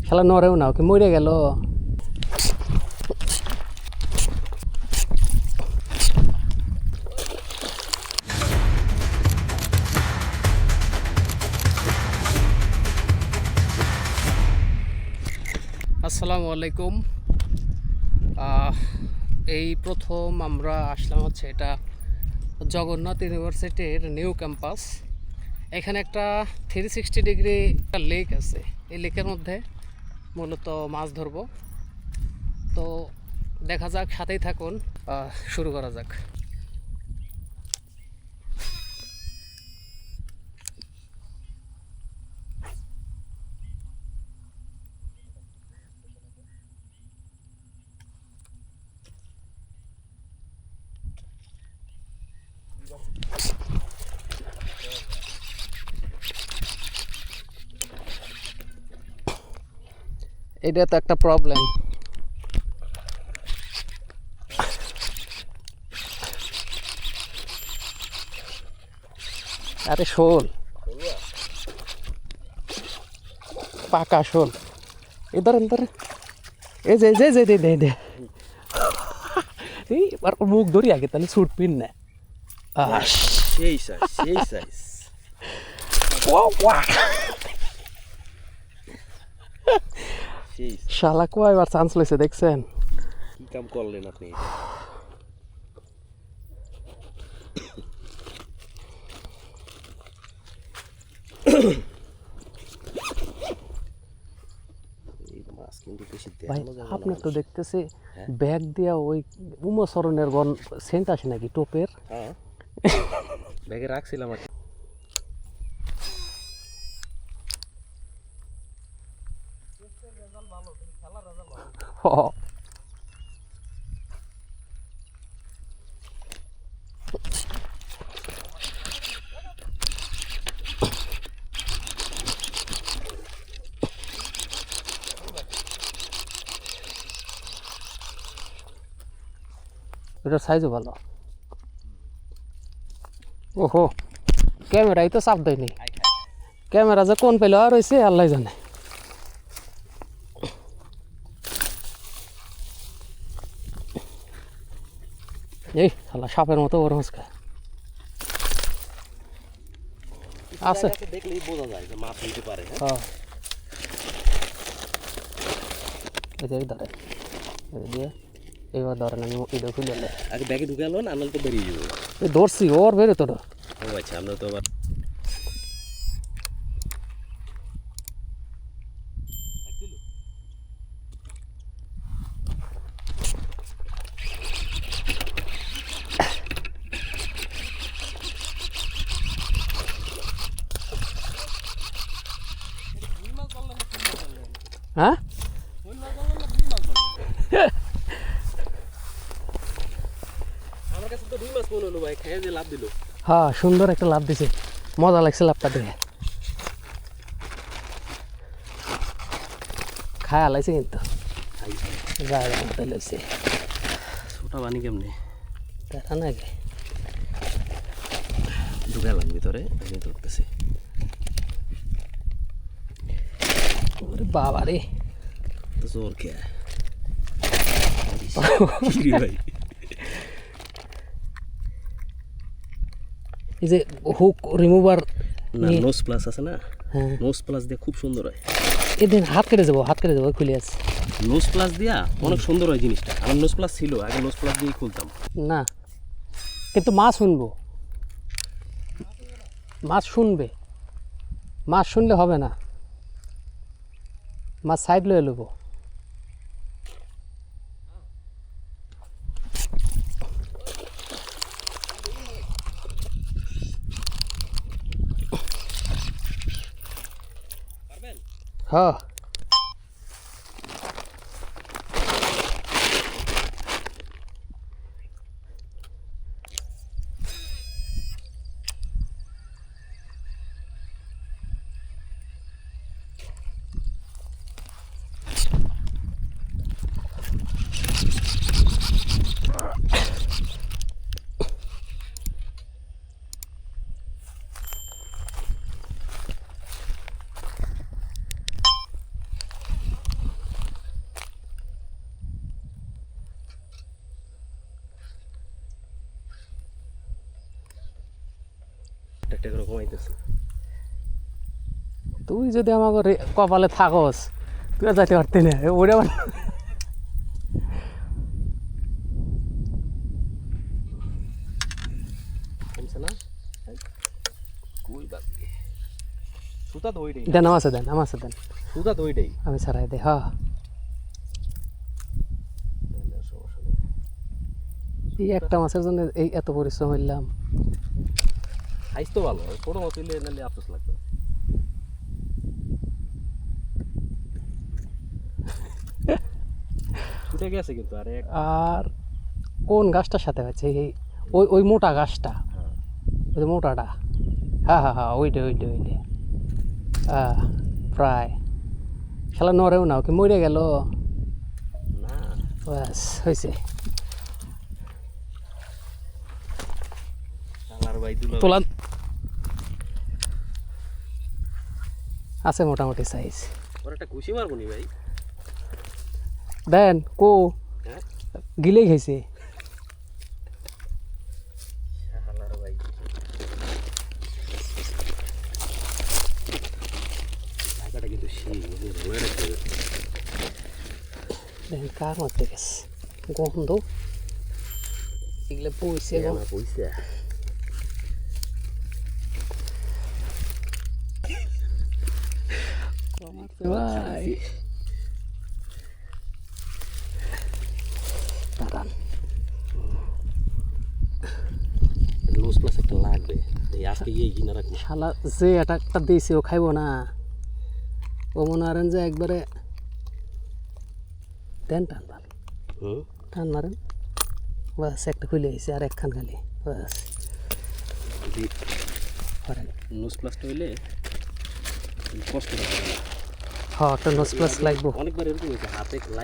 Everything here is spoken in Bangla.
খেলা নড়েও না, ওকে মরে গেল। আসসালামু আলাইকুম। এই প্রথম আমরা আসলাম হচ্ছে এটা জগন্নাথ ইউনিভার্সিটির নিউ ক্যাম্পাস। এখানে একটা 360 ডিগ্রি একটা লেক আছে। এই লেকের মধ্যে মূলত মাছ ধরবো। তো দেখা যাক, সাথেই থাকুন, শুরু করা যাক। এটা তো একটা প্রবলেম। আরে শোল, পাকা শোল। এবার এই যে যে যে দে দে দে এবার মুখ ধরি আগে, তাহলে ছুট পিন না। সেই সাইজ শালা কয়বার চান্স লইছে দেখছেন? কি কাম করলেন আপনি? ভাই আপনার তো দেখতেছি ব্যাগ দিয়া ওই উমচরণের গন সেন্ট আসে নাকি টোপের? হ্যাঁ, ব্যাগে রাখছিলাম আর এটার সাইজও ভালো। ওহো, ক্যামেরাই তো চাপ দেয়নি। ক্যামেরা যে কোন পেলে আর হয়েছে আল্লাহ জানে। এই শালা সাপের মতো ওর মাছ খায় আছে। দেখলেই বোঝা যায় যে মাছ নিতে পারে। হ্যাঁ, এই ধরে দিয়ে এইবার ধরেন, আমি এটা খুলে আগে ব্যাগে ঢুকে এলো না, আনাল তো বেরিয়ে যাবো। ধরছি, ওর বেরো তো। ও আচ্ছা, আমরা তো আবার হ্যাঁ আমার কাছে তো 2 মাস মনে হলো ভাই, খেয়ে যে লাভ দিল। হ্যাঁ, সুন্দর একটা লাভ দিছে, মজা লাগছে লাভটা দেখে। খায় আলাইছে কিন্তু লইছে। ছোটা বানি কেমনি দেখা নাকি ঢুকালাম ভিতরে, আমি ধরতেছি। বাবা রে, তো জোর কে ভাই। এই যে হুক রিমুভার না, নোজ প্লাস আছে না, হ্যাঁ, নোজ প্লাস দিয়ে খুব সুন্দর হয়। এদিন হাত কেটে যাবো খুলে আছে। নোজ প্লাস দিয়া অনেক সুন্দর হয় জিনিসটা। আমার নোজ প্লাস ছিল, আগে নোজ প্লাস দিয়ে খুলতাম না, কিন্তু মাছ শুনবো, মাছ শুনবে। মাছ শুনলে হবে না, মাছ সাইড লয়ে নেবো। হ্যাঁ, স্পিডটা করে কমাইতেছে। তুই যদি আমাকে কপালে থাকস তুই আর যাইতে পারতি না ওটা আবার কমছে না? কই বাকি সুতা তো ওইটাই, দেন আমার আছে দেন সুতা তো ওইটাই। আমি ছাড়াই দে হ্যাঁ। সমস্যা নেই। এই একটা মাছের জন্য এই এত পরিশ্রম হইলাম। সাইজ তো ভালো, ছোটো মাছ হইলে নাহলে আফসোস লাগতো। ছুটে গেছে কিন্তু আরে আর কোন গাছটার সাথে হচ্ছে এই ওই ওই মোটা গাছটা, ওই যে মোটাটা, হ্যাঁ হ্যাঁ হ্যাঁ ওইটা হ্যাঁ প্রায় খেলা নড়েও না, ওকে মরে গেল। না ব্যাস হয়েছে। কালার ভাই দুলা তোলা আছে মোটামুটি সাইজ। ওর একটা ঘুষি মারবো নি ভাই। দেন কো হ্যাঁ গিলেই খাইছে। কালার ভাই টাকাটা কিন্তু সেই ভালো রাখতে হবে। দেখেন কার মধ্যে গেছে গন্ধ, এগুলো পইছে গো। আমার পয়সা ভাই দাঁড়ান, লোস প্লাস একটা লাগবে এই আজকে গিয়ে কিনা রাখবো। শালা যে একটা দিয়েছে ও খাইব না, ও মনে করেন যে একবারে দেন টান ভালো টান মারেন, বাস একটা খুলে গেছে আর একখান খালি বাস করেন। লোস প্লাসটা হইলে কষ্ট হবে না। হ্যাঁ একটা নোজ প্লাস লাগবো। অনেকবার এরকম হয়েছে হাতে